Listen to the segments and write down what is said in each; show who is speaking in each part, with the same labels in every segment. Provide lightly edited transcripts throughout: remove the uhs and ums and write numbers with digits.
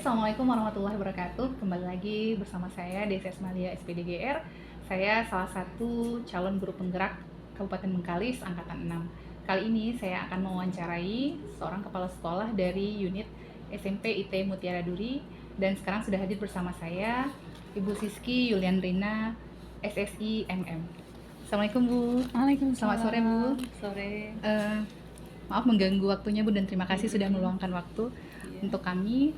Speaker 1: Assalamualaikum warahmatullahi wabarakatuh. Kembali lagi bersama saya Desi Asmalia SPDGR. Saya salah satu calon guru penggerak Kabupaten Bengkalis angkatan 6. Kali ini saya akan mewawancarai seorang kepala sekolah dari unit SMP IT Mutiara Duri, dan sekarang sudah hadir bersama saya Ibu Siski Yuliandrina SSI MM. Assalamualaikum Bu.
Speaker 2: Waalaikumsalam.
Speaker 1: Selamat sore Bu.
Speaker 2: Sore.
Speaker 1: Maaf mengganggu waktunya Bu, dan terima kasih sudah meluangkan waktu untuk kami.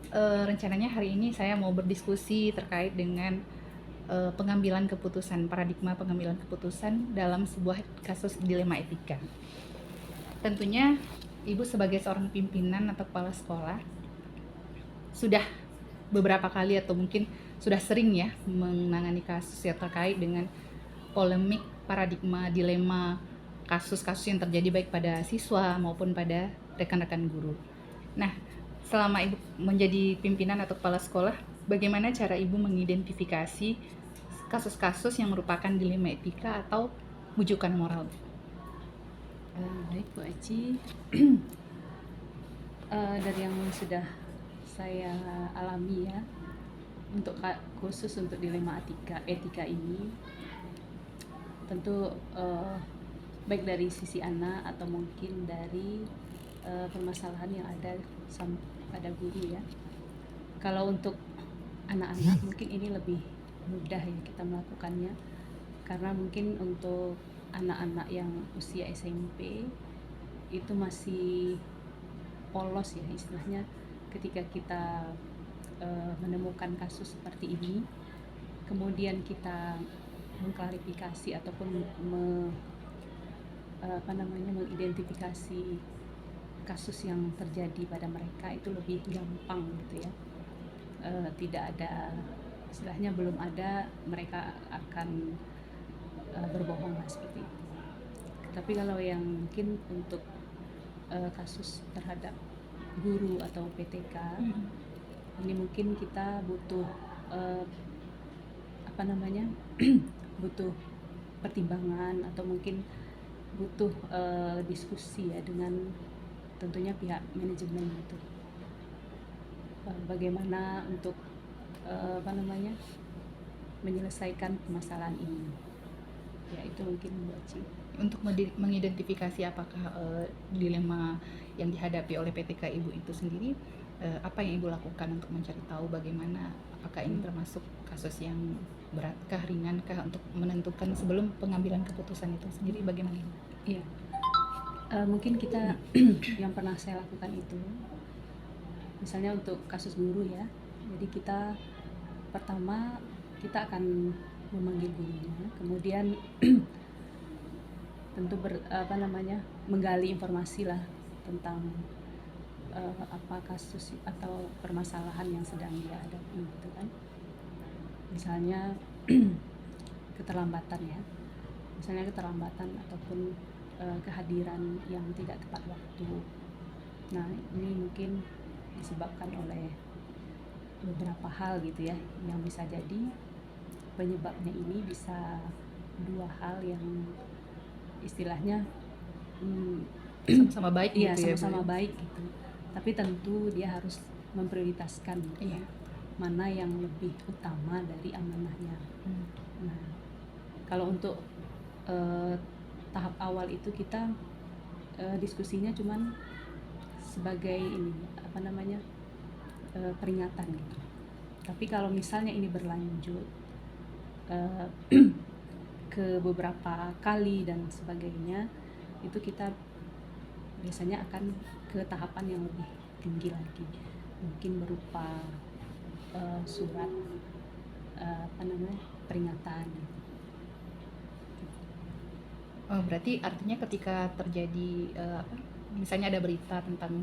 Speaker 1: Rencananya hari ini saya mau berdiskusi terkait dengan pengambilan keputusan, paradigma pengambilan keputusan dalam sebuah kasus dilema etika. Tentunya Ibu sebagai seorang pimpinan atau kepala sekolah sudah beberapa kali atau mungkin sudah sering ya menangani kasus yang terkait dengan polemik paradigma dilema kasus-kasus yang terjadi baik pada siswa maupun pada rekan-rekan guru. Nah, selama Ibu menjadi pimpinan atau kepala sekolah, bagaimana cara Ibu mengidentifikasi kasus-kasus yang merupakan dilema etika atau bujukan moral?
Speaker 2: Baik Bu Aci, dari yang sudah saya alami ya, khusus untuk dilema etika ini, tentu baik dari sisi anak atau mungkin dari permasalahan yang ada pada guru ya. Kalau untuk anak-anak mungkin ini lebih mudah ya kita melakukannya, karena mungkin untuk anak-anak yang usia SMP itu masih polos ya istilahnya. Ketika kita menemukan kasus seperti ini, kemudian kita mengklarifikasi ataupun mengidentifikasi kasus yang terjadi pada mereka itu lebih gampang gitu ya. Tidak ada istilahnya, belum ada mereka akan berbohong lah seperti itu. Tapi kalau yang mungkin untuk kasus terhadap guru atau PTK, ini mungkin kita butuh butuh pertimbangan atau mungkin butuh diskusi ya dengan tentunya pihak manajemen itu. Bagaimana untuk menyelesaikan permasalahan ini. Ya itu mungkin Bu Aci.
Speaker 1: Untuk mengidentifikasi apakah dilema yang dihadapi oleh PTK Ibu itu sendiri, apa yang Ibu lakukan untuk mencari tahu bagaimana apakah ini termasuk kasus yang beratkah, ringankah, untuk menentukan sebelum pengambilan keputusan itu sendiri bagaimana?
Speaker 2: Iya. Mungkin kita yang pernah saya lakukan itu, misalnya untuk kasus guru ya. Jadi kita pertama kita akan memanggil gurunya, kemudian tentu menggali informasi lah tentang apa kasus atau permasalahan yang sedang dia hadapi gitu kan. Misalnya keterlambatan ataupun kehadiran yang tidak tepat waktu. Nah, ini mungkin disebabkan oleh beberapa hal gitu ya, yang bisa jadi penyebabnya ini bisa dua hal yang istilahnya
Speaker 1: sama-sama baik
Speaker 2: iya,
Speaker 1: gitu
Speaker 2: sama-sama baik gitu. Tapi tentu dia harus memprioritaskan gitu ya, mana yang lebih utama dari amanahnya. Nah, kalau untuk tahap awal itu kita diskusinya cuman sebagai ini peringatan gitu. Tapi kalau misalnya ini berlanjut ke beberapa kali dan sebagainya, itu kita biasanya akan ke tahapan yang lebih tinggi lagi, mungkin berupa surat peringatan.
Speaker 1: Berarti artinya ketika terjadi misalnya ada berita tentang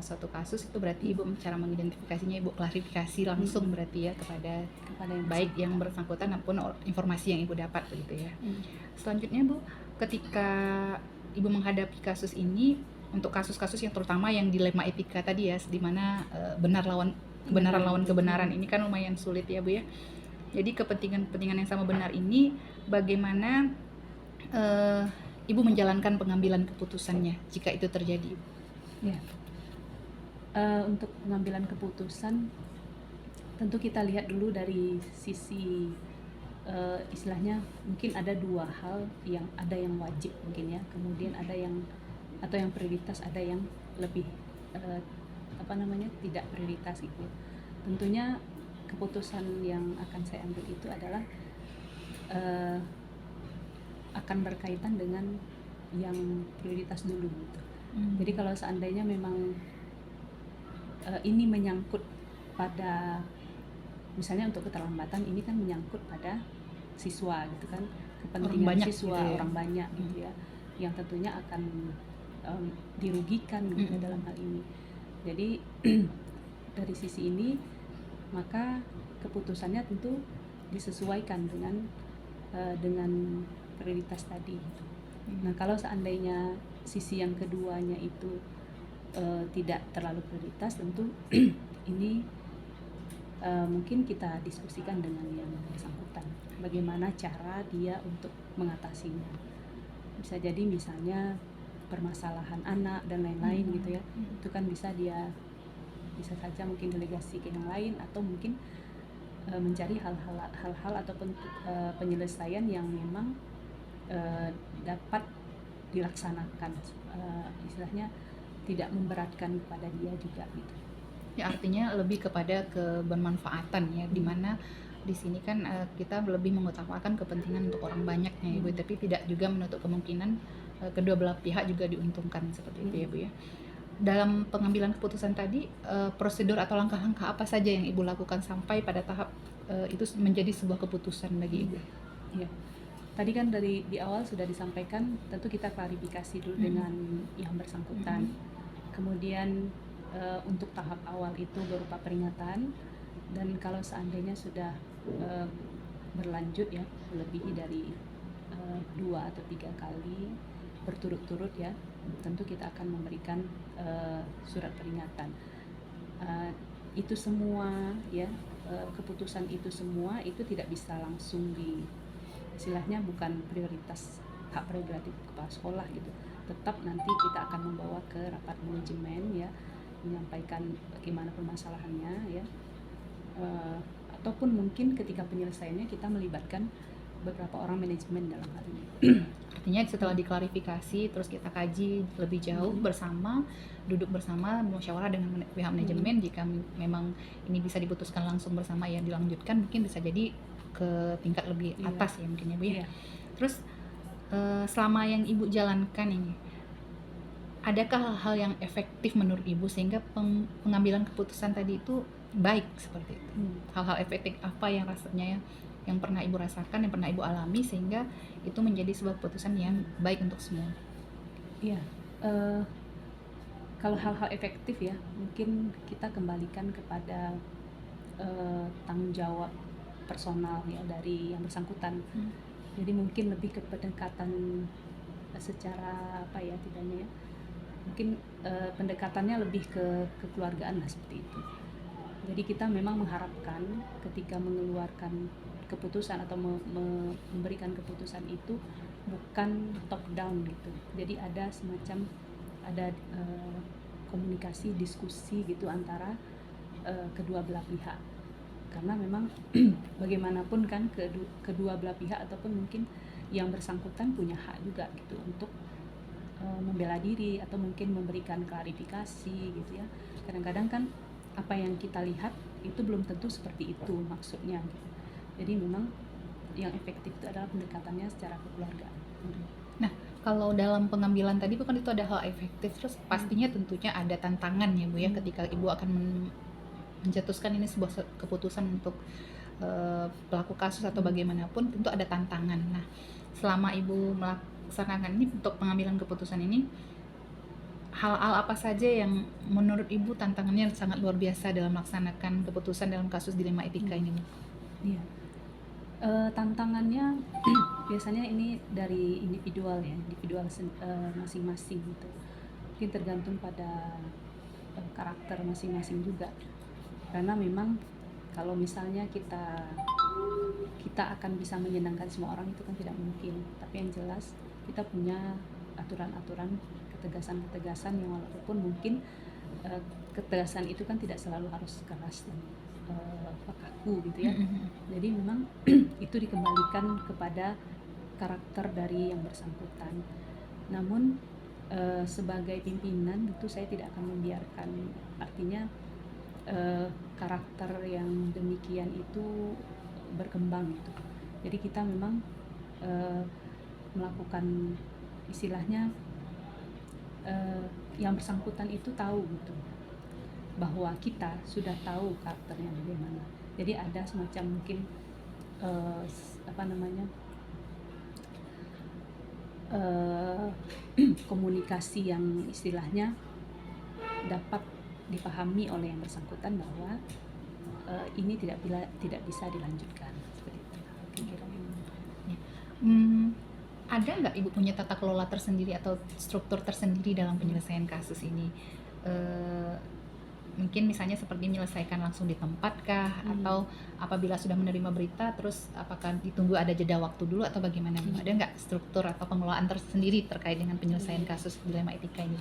Speaker 1: suatu kasus, itu berarti Ibu cara mengidentifikasinya, Ibu klarifikasi langsung berarti ya kepada yang baik yang bersangkutan maupun informasi yang Ibu dapat begitu ya. Selanjutnya Bu, ketika Ibu menghadapi kasus ini, untuk kasus-kasus yang terutama yang dilema etika tadi ya, di mana kebenaran lawan kebenaran ini kan lumayan sulit ya Bu ya. Jadi kepentingan yang sama benar ini, bagaimana Ibu menjalankan pengambilan keputusannya jika itu terjadi?
Speaker 2: Ya. Untuk pengambilan keputusan tentu kita lihat dulu dari sisi istilahnya mungkin ada dua hal, yang ada yang wajib mungkin ya, kemudian ada yang atau yang prioritas, ada yang lebih eh, tidak prioritas gitu. Tentunya keputusan yang akan saya ambil itu adalah eh, akan berkaitan dengan yang prioritas dulu gitu. Jadi kalau seandainya memang ini menyangkut pada, misalnya untuk keterlambatan ini kan menyangkut pada siswa gitu kan, kepentingan
Speaker 1: banyak
Speaker 2: siswa,
Speaker 1: gitu ya.
Speaker 2: orang banyak gitu ya, yang tentunya akan dirugikan gitu dalam hal ini. Jadi dari sisi ini maka keputusannya tentu disesuaikan dengan prioritas tadi. Nah kalau seandainya sisi yang keduanya itu tidak terlalu prioritas, tentu ini mungkin kita diskusikan dengan yang bersangkutan bagaimana cara dia untuk mengatasinya. Bisa jadi misalnya permasalahan anak dan lain-lain gitu ya, itu kan bisa saja mungkin delegasi ke yang lain, atau mungkin mencari hal-hal ataupun penyelesaian yang memang dapat dilaksanakan, istilahnya tidak memberatkan kepada dia juga gitu.
Speaker 1: Ya artinya lebih kepada kebermanfaatan ya, dimana di sini kan kita lebih mengutamakan kepentingan untuk orang banyak ya Ibu, tapi tidak juga menutup kemungkinan kedua belah pihak juga diuntungkan seperti itu ya Bu ya. Dalam pengambilan keputusan tadi, prosedur atau langkah-langkah apa saja yang Ibu lakukan sampai pada tahap itu menjadi sebuah keputusan bagi Ibu?
Speaker 2: Ya, tadi kan di awal sudah disampaikan, tentu kita klarifikasi dulu dengan yang bersangkutan. Kemudian untuk tahap awal itu berupa peringatan, dan kalau seandainya sudah berlanjut ya lebih dari 2 atau 3 kali berturut-turut ya, tentu kita akan memberikan surat peringatan. Itu semua ya, keputusan itu semua itu tidak bisa langsung istilahnya bukan prioritas hak prerogatif kepala sekolah gitu. Tetap nanti kita akan membawa ke rapat manajemen ya, menyampaikan bagaimana permasalahannya ya, ataupun mungkin ketika penyelesaiannya kita melibatkan beberapa orang manajemen dalam hal ini.
Speaker 1: Artinya setelah diklarifikasi terus kita kaji lebih jauh bersama, duduk bersama, musyawarah dengan pihak manajemen, jika memang ini bisa diputuskan langsung bersama ya dilanjutkan, mungkin bisa jadi ke tingkat lebih atas ya mungkin ya Bu ya. Terus selama yang Ibu jalankan ini, adakah hal-hal yang efektif menurut Ibu sehingga pengambilan keputusan tadi itu baik seperti itu? Hal-hal efektif apa yang rasanya yang pernah Ibu rasakan, yang pernah Ibu alami sehingga itu menjadi sebuah keputusan yang baik untuk semua?
Speaker 2: Iya, kalau hal-hal efektif ya mungkin kita kembalikan kepada tanggung jawab personal ya dari yang bersangkutan. Jadi mungkin lebih ke pendekatan secara apa ya, tidaknya ya, mungkin pendekatannya lebih ke kekeluargaan lah seperti itu. Jadi kita memang mengharapkan ketika mengeluarkan keputusan atau memberikan keputusan itu bukan top down gitu. Jadi ada semacam komunikasi, diskusi gitu antara kedua belah pihak. Karena memang bagaimanapun kan kedua belah pihak ataupun mungkin yang bersangkutan punya hak juga gitu untuk membela diri atau mungkin memberikan klarifikasi gitu ya. Kadang-kadang kan apa yang kita lihat itu belum tentu seperti itu maksudnya gitu. Jadi memang yang efektif itu adalah pendekatannya secara kekeluargaan.
Speaker 1: Nah, kalau dalam pengambilan tadi bukan itu ada hal efektif, terus pastinya tentunya ada tantangan ya Bu ya, ketika Ibu akan menjatuhkan ini sebuah keputusan untuk pelaku kasus atau bagaimanapun, tentu ada tantangan. Nah, selama Ibu melaksanakan ini untuk pengambilan keputusan ini, hal-hal apa saja yang menurut Ibu tantangannya sangat luar biasa dalam melaksanakan keputusan dalam kasus dilema etika ini?
Speaker 2: Iya. Tantangannya biasanya ini dari individual ya, masing-masing gitu. Mungkin tergantung pada karakter masing-masing juga. Karena memang kalau misalnya kita akan bisa menyenangkan semua orang itu kan tidak mungkin. Tapi yang jelas kita punya aturan-aturan, ketegasan-ketegasan yang walaupun mungkin ketegasan itu kan tidak selalu harus keras dan kaku gitu ya. Jadi memang itu dikembalikan kepada karakter dari yang bersangkutan. Namun sebagai pimpinan itu saya tidak akan membiarkan, artinya karakter yang demikian itu berkembang gitu. Jadi kita memang melakukan istilahnya yang bersangkutan itu tahu gitu bahwa kita sudah tahu karakternya bagaimana. Jadi ada semacam mungkin komunikasi yang istilahnya dapat dipahami oleh yang bersangkutan bahwa ini tidak bisa dilanjutkan seperti itu.
Speaker 1: Ada nggak Ibu punya tata kelola tersendiri atau struktur tersendiri dalam penyelesaian kasus ini? Mungkin misalnya seperti menyelesaikan langsung di tempat kah, atau apabila sudah menerima berita terus apakah ditunggu ada jeda waktu dulu atau bagaimana? Ada nggak struktur atau pengelolaan tersendiri terkait dengan penyelesaian kasus dilema etika ini?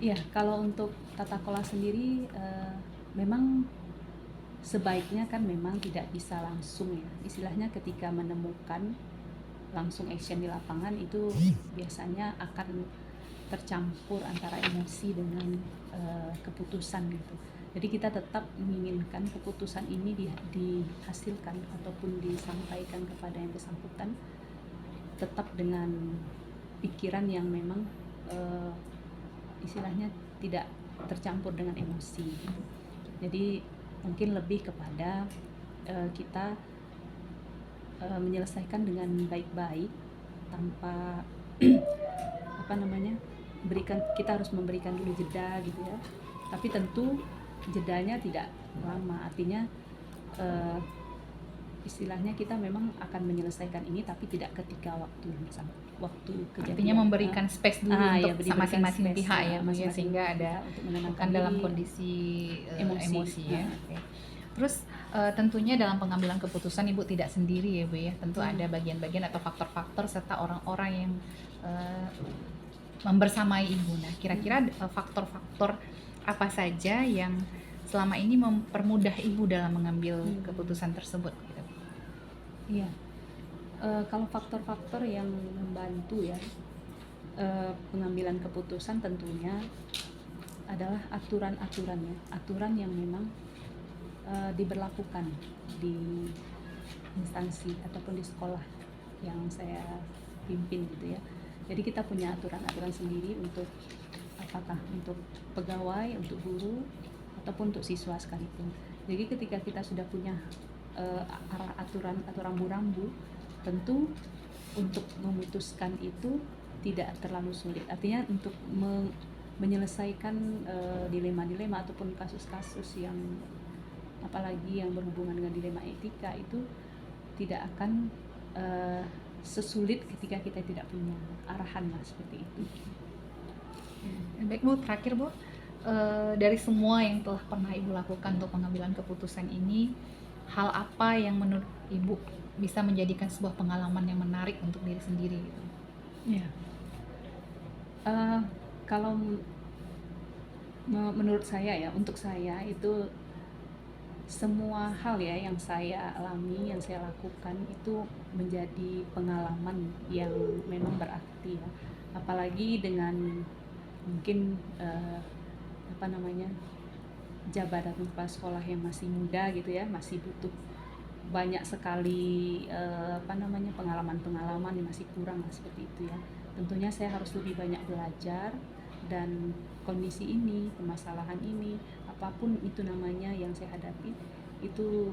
Speaker 2: Iya, kalau untuk tata kelola sendiri memang sebaiknya kan memang tidak bisa langsung ya, istilahnya ketika menemukan langsung action di lapangan itu biasanya akan tercampur antara emosi dengan keputusan gitu. Jadi kita tetap menginginkan keputusan ini dihasilkan ataupun disampaikan kepada yang bersangkutan tetap dengan pikiran yang memang istilahnya tidak tercampur dengan emosi gitu. Jadi mungkin lebih kepada kita menyelesaikan dengan baik-baik tanpa kita harus memberikan dulu jeda gitu ya, tapi tentu jedanya tidak lama, artinya istilahnya kita memang akan menyelesaikan ini tapi tidak ketika waktu kejadian.
Speaker 1: Artinya memberikan space dulu untuk
Speaker 2: ya,
Speaker 1: masing-masing
Speaker 2: space,
Speaker 1: pihak ya, sehingga ada bukan dalam kondisi emosi ya. Okay. Terus tentunya dalam pengambilan keputusan Ibu tidak sendiri ya Bu ya, tentu ada bagian-bagian atau faktor-faktor serta orang-orang yang membersamai Ibu. Nah, kira-kira faktor-faktor apa saja yang selama ini mempermudah Ibu dalam mengambil keputusan tersebut? Gitu.
Speaker 2: Iya, kalau faktor-faktor yang membantu ya pengambilan keputusan tentunya adalah aturan-aturannya, aturan yang memang diberlakukan di instansi ataupun di sekolah yang saya pimpin gitu ya. Jadi kita punya aturan-aturan sendiri untuk apakah untuk pegawai, untuk guru, ataupun untuk siswa sekalipun. Jadi ketika kita sudah punya aturan rambu-rambu, tentu untuk memutuskan itu tidak terlalu sulit. Artinya untuk menyelesaikan dilema-dilema ataupun kasus-kasus yang apalagi yang berhubungan dengan dilema etika itu tidak akan sesulit ketika kita tidak punya arahan lah seperti itu.
Speaker 1: Baik Bu, terakhir Bu, dari semua yang telah pernah Ibu lakukan untuk pengambilan keputusan ini, hal apa yang menurut Ibu bisa menjadikan sebuah pengalaman yang menarik untuk diri sendiri gitu?
Speaker 2: Ya, kalau menurut saya ya, untuk saya itu semua hal ya yang saya alami, yang saya lakukan itu menjadi pengalaman yang memang berarti ya. Apalagi dengan mungkin jabatan kepala sekolah yang masih muda gitu ya, masih butuh banyak sekali pengalaman-pengalaman yang masih kurang seperti itu ya. Tentunya saya harus lebih banyak belajar, dan kondisi ini, permasalahan ini, apapun itu namanya yang saya hadapi itu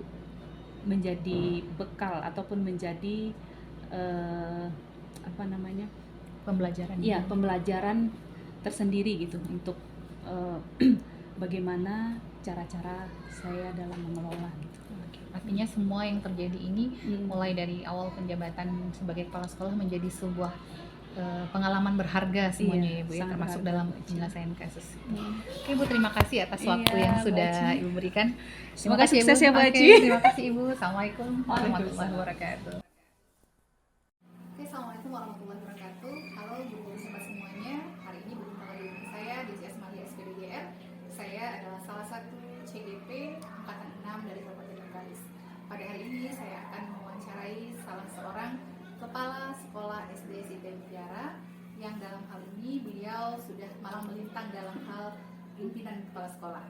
Speaker 2: menjadi bekal ataupun menjadi
Speaker 1: pembelajaran.
Speaker 2: Iya, pembelajaran tersendiri gitu untuk bagaimana cara-cara saya dalam mengelola gitu.
Speaker 1: Artinya semua yang terjadi ini mulai dari awal penjabatan sebagai kepala sekolah menjadi sebuah pengalaman berharga semuanya ya Bu ya, termasuk dalam penyelesaian kasus. Oke Bu, terima kasih atas waktu yang sudah Ibu berikan.
Speaker 2: Semoga sukses ya Bu Aci.
Speaker 1: Terima kasih Ibu. Assalamualaikum warahmatullahi wabarakatuh. Oke, assalamualaikum warahmatullahi wabarakatuh. Halo Bu, sahabat semuanya. Hari ini berjumpa lagi dengan saya di CS Malia SPDGS hal pimpinan kepala sekolah.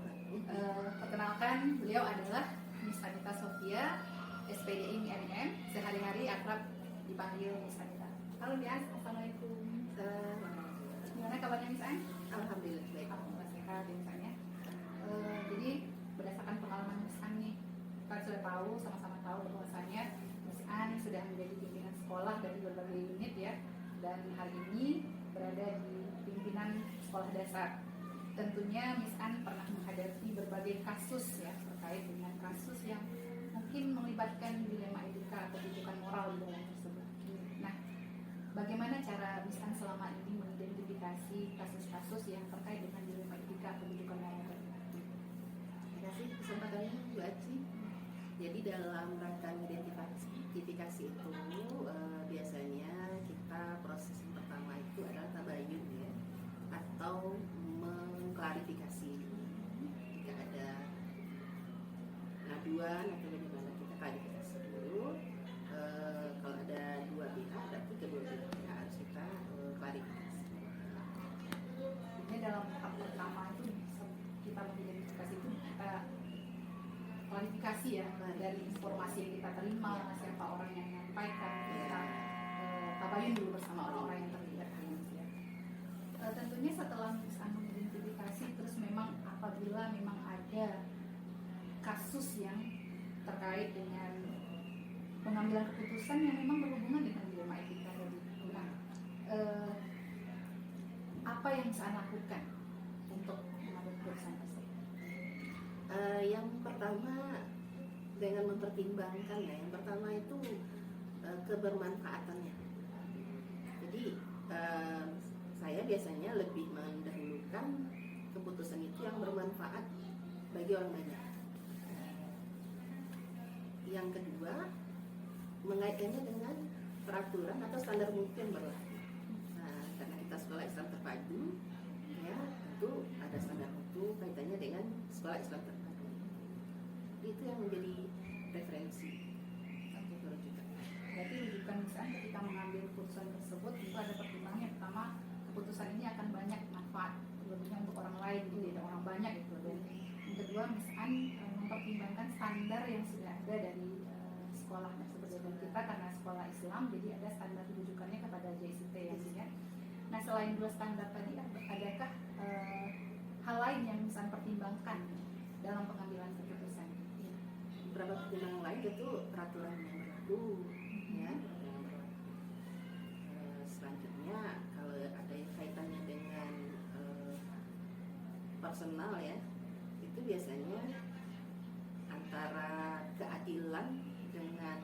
Speaker 1: Perkenalkan, beliau adalah Miss Anita Sofia, SPDI MIM, sehari-hari akrab dipanggil Miss Anita. Halo Miss, assalamualaikum. Gimana kabarnya Miss An?
Speaker 3: Alhamdulillah baik.
Speaker 1: Alhamdulillah sehat ya Miss An ya. Jadi berdasarkan pengalaman Miss An nih, kita sudah tahu, sama-sama tahu bahwasanya Miss An sudah menjadi pimpinan sekolah dari berbagai unit ya, dan hari ini berada di pimpinan sekolah dasar. Tentunya Miss An pernah menghadapi berbagai kasus ya, terkait dengan kasus yang mungkin melibatkan dilema etika atau rujukan moral di dalam tersebut. Nah, bagaimana cara Miss An selama ini mengidentifikasi kasus-kasus yang terkait dengan dilema etika atau rujukan moral?
Speaker 3: Terima kasih kesempatannya Bu Aci. Jadi dalam rangka identifikasi itu biasanya kita proses yang pertama itu adalah tabayun ya, atau mengklarifikasi. Jika ada aduan atau bagaimana kita klarifikasi dulu. Kalau ada dua pihak, berarti kedua pihak harus kita klarifikasi.
Speaker 1: Ini dalam tahap pertama itu kita mengidentifikasi itu kita klarifikasi ya dari informasi yang kita terima, siapa orang yang menyampaikan, kita tabayun dulu bersama orang-orang yang terlibat ya. Tentunya setelah bisa mengidentifikasi, terus memang apabila memang ada kasus yang terkait dengan pengambilan keputusan yang memang berhubungan dengan dilema etika tadi, nah, apa yang bisa lakukan untuk mengambil keputusan tersebut?
Speaker 3: Yang pertama dengan mempertimbangkan ya. Yang pertama itu kebermanfaatannya. Jadi saya biasanya lebih mendahulukan keputusan itu yang bermanfaat bagi orang banyak. Yang kedua, mengaitkannya dengan peraturan atau standar mutu yang berlaku. Nah, karena kita sekolah Islam terpadu, ya tentu ada standar mutu kaitannya dengan sekolah Islam terpadu. Itu yang menjadi referensi.
Speaker 1: Berarti rujukan misalnya ketika mengambil keputusan tersebut itu ada pertimbangan. Yang pertama, keputusan ini akan banyak manfaat lebihnya untuk orang lain, gitu, tidak orang banyak gitu. Dan yang kedua, misalkan mempertimbangkan standar yang sudah ada dari sekolah tersebut. Dan kita karena sekolah Islam, jadi ada standar rujukannya kepada JCT ya. Nah, selain dua standar tadi, adakah hal lain yang bisa pertimbangkan dalam pengambilan keputusan?
Speaker 3: Beberapa pertimbangan lain itu peraturan yang berlaku, ya. Selanjutnya kalau ada kaitannya dengan personal ya, itu biasanya antara keadilan dengan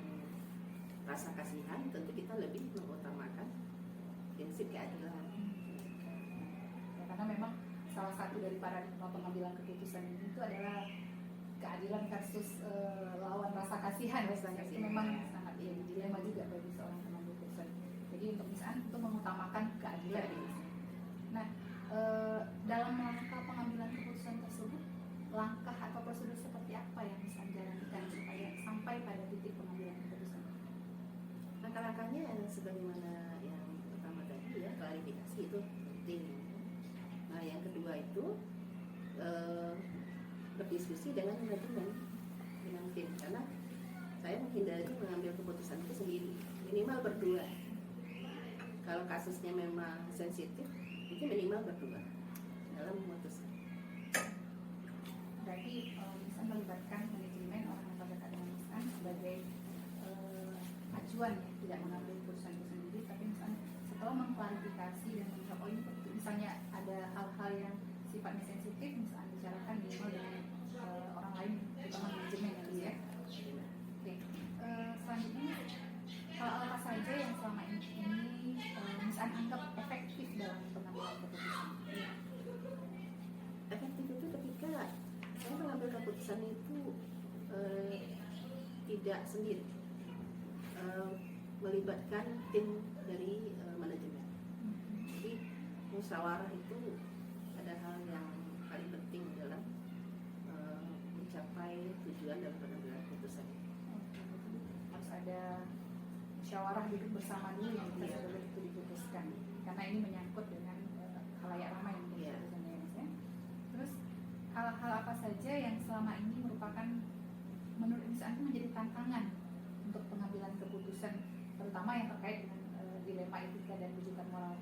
Speaker 3: rasa kasihan, tentu kita lebih mengutamakan prinsip keadilan.
Speaker 1: Ya, karena memang salah satu dari paradigma pengambilan keputusan itu adalah keadilan versus lawan rasa kasihan. Itu memang sangat dilema juga bagi seorang pengambil keputusan. Jadi untuk misalnya itu mengutamakan keadilan. Nah, dalam rangka pengambilan keputusan tersebut, langkah atau prosedur seperti apa yang bisa dijalankan supaya sampai pada titik pengambilan keputusan?
Speaker 3: Langkah-langkahnya sebagaimana yang pertama tadi ya, klarifikasi itu penting. Nah, yang kedua itu berdiskusi dengan manajemen, dengan tim, karena saya menghindari mengambil keputusan itu sendiri, minimal berdua. Kalau kasusnya memang sensitif, itu minimal berdua dalam memutuskan.
Speaker 1: Berarti bisa melibatkan manajemen orang yang terdekat dengan misalkan sebagai acuan ya, tidak mengambil keputusan itu sendiri, tapi misalnya setelah mengklarifikasi dan melihat oh ini misalnya ada hal-hal yang sifatnya sensitif, misalnya bicarakan minimal dengan orang lain, terutama manajemen ya. Oke. Selanjutnya hal apa saja yang selama ini misalnya anggap efektif dalam pengambilan keputusan?
Speaker 3: Efektif itu ketika saya mengambil keputusan itu tidak sendiri, melibatkan tim dari manajemen. Jadi musyawarah itu ada hal yang paling penting dalam mencapai tujuan dalam pengambilan keputusan.
Speaker 1: Harus ada musyawarah duduk bersama dulu yang sebelum itu diputuskan, karena ini menyangkut dengan khalayak ramai yang keputusannya ya. Terus hal-hal apa saja yang selama ini merupakan menurut Miss Anti menjadi tantangan untuk pengambilan keputusan, terutama yang terkait dengan dilema etika dan rujukan moral?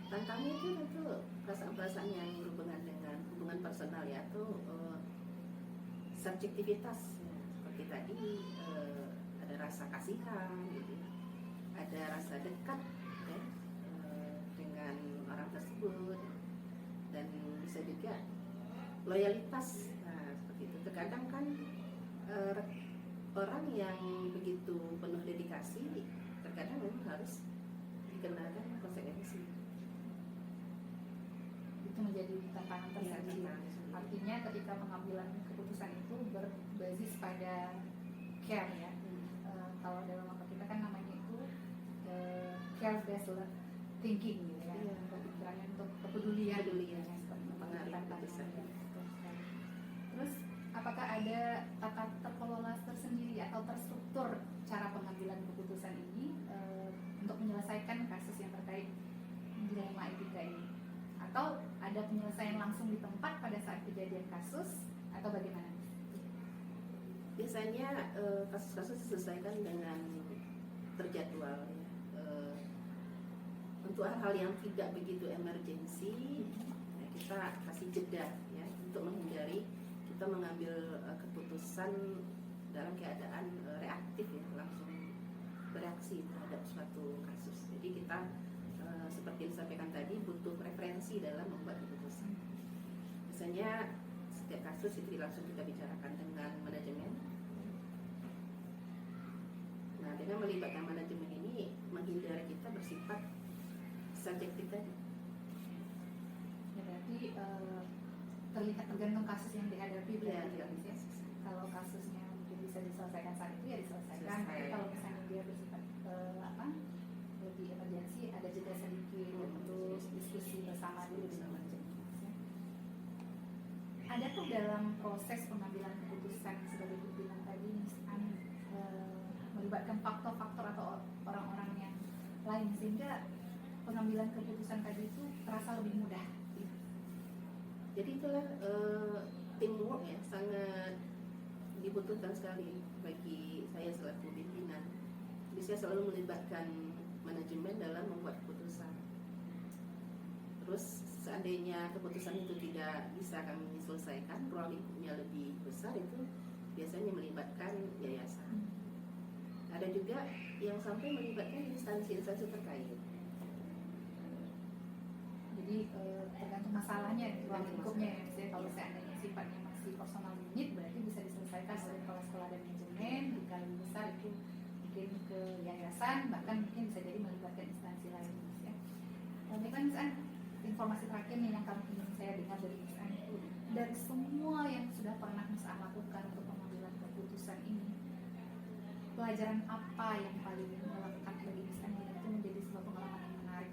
Speaker 3: Tantangannya itu tentu perasaan-perasaan yang berhubungan dengan hubungan personal ya, atau subjektivitas ya. Seperti tadi ada rasa kasihan gitu, ada rasa dekat ya, dengan orang tersebut, dan bisa juga loyalitas. Nah, seperti itu. Terkadang kan orang yang begitu penuh dedikasi terkadang memang harus dikenakan konsekuensi.
Speaker 1: Itu menjadi tantangan tersendiri.
Speaker 3: Iya,
Speaker 1: Artinya ketika pengambilan keputusan itu berbasis pada care ya. Kalau dalam apa kita kan namanya itu care based thinking gitu ya.
Speaker 3: Iya.
Speaker 1: Untuk pikirannya, untuk kepedulian.
Speaker 3: Kepedulian.
Speaker 1: Ya, seperti
Speaker 3: Mempengaruhi
Speaker 1: tantangan.
Speaker 3: keputusan.
Speaker 1: Ya, betul sekali. Terus apakah ada tata terkelola tersendiri atau terstruktur cara pengambilan keputusan ini untuk menyelesaikan kasus yang terkait dilema etika ini? Atau ada penyelesaian langsung di tempat pada saat kejadian kasus, atau bagaimana?
Speaker 3: Biasanya kasus-kasus diselesaikan dengan terjadwal ya. Untuk hal-hal yang tidak begitu emergensi ya, kita kasih jeda ya, untuk menghindari kita mengambil keputusan dalam keadaan reaktif ya, langsung bereaksi terhadap suatu kasus. Jadi kita seperti yang disampaikan tadi, butuh referensi dalam membuat keputusan. Misalnya setiap kasus itu langsung kita bicarakan dengan manajemen. Nah, dengan melibatkan manajemen ini menghindari kita bersifat subjektif tadi.
Speaker 1: Ya, berarti terlihat tergantung kasus yang dihadapi berarti ya, Miss, ya. Kalau kasusnya mungkin bisa diselesaikan saat itu ya diselesaikan. Tapi kalau misalnya dia bersifat lebih emergensi, ada jeda sedikit untuk diskusi bersama dulu dengan manajemen. Ada tuh dalam proses pengambilan keputusan sebagai pimpinan tadi, Miss An, melibatkan faktor-faktor atau orang-orang yang lain sehingga pengambilan keputusan tadi itu terasa lebih mudah.
Speaker 3: Jadi itulah teamwork ya, sangat dibutuhkan sekali bagi saya selaku pimpinan. Jadi saya selalu melibatkan manajemen dalam membuat keputusan. Terus seandainya keputusan itu tidak bisa kami selesaikan, ruang lingkupnya lebih besar, itu biasanya melibatkan yayasan. Ada juga yang sampai melibatkan instansi-instansi terkait.
Speaker 1: Jadi tergantung masalahnya, ruang lingkupnya ya. Misalnya kalau seandainya sifatnya masih personal unit, berarti bisa diselesaikan oleh kepala sekolah dan manajemen. Jika lebih besar itu mungkin ke yayasan, bahkan mungkin bisa jadi melibatkan instansi lain, Miss, ya. Baiklah Miss An, informasi terakhir nih yang kami ingin saya dengar dari Miss An itu, dari semua yang sudah pernah Miss An lakukan untuk pengambilan keputusan ini, pelajaran apa yang paling melekat bagi Miss An dan itu menjadi sebuah pengalaman yang menarik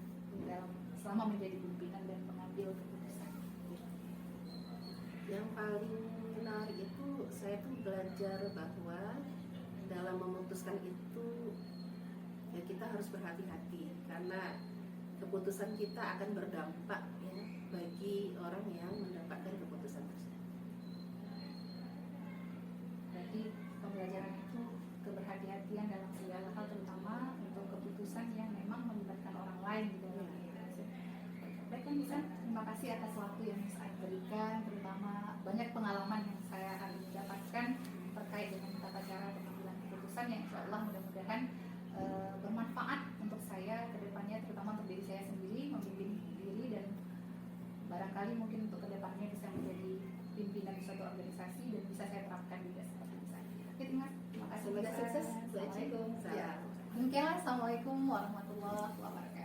Speaker 1: dalam selama menjadi pimpinan dan pengambil keputusan?
Speaker 3: Yang paling menarik itu saya tuh belajar bahwa dalam memutuskan itu ya kita harus berhati-hati, karena keputusan kita akan berdampak ya bagi orang yang mendapatkan keputusan tersebut.
Speaker 1: Berarti pembelajaran itu keberhati-hatian dalam segala hal, terutama untuk keputusan yang memang melibatkan orang lain di dalamnya. Baiklah Miss An, terima kasih atas waktu yang Miss An berikan, terutama banyak pengalaman yang saya hari ini dapatkan terkait dengan tata cara pengambilan keputusan yang insya Allah mudah-mudahan bermanfaat untuk saya ke depannya, terutama untuk diri saya sendiri, membimbing diri, dan barangkali mungkin untuk ke depannya bisa menjadi pimpinan di suatu organisasi dan bisa saya terapkan juga seperti Miss An. Oke, terima kasih.
Speaker 3: Semoga sukses.
Speaker 1: Assalamualaikum.
Speaker 3: Salam.
Speaker 1: Ya. Demikianlah, Assalamualaikum warahmatullahi wabarakatuh.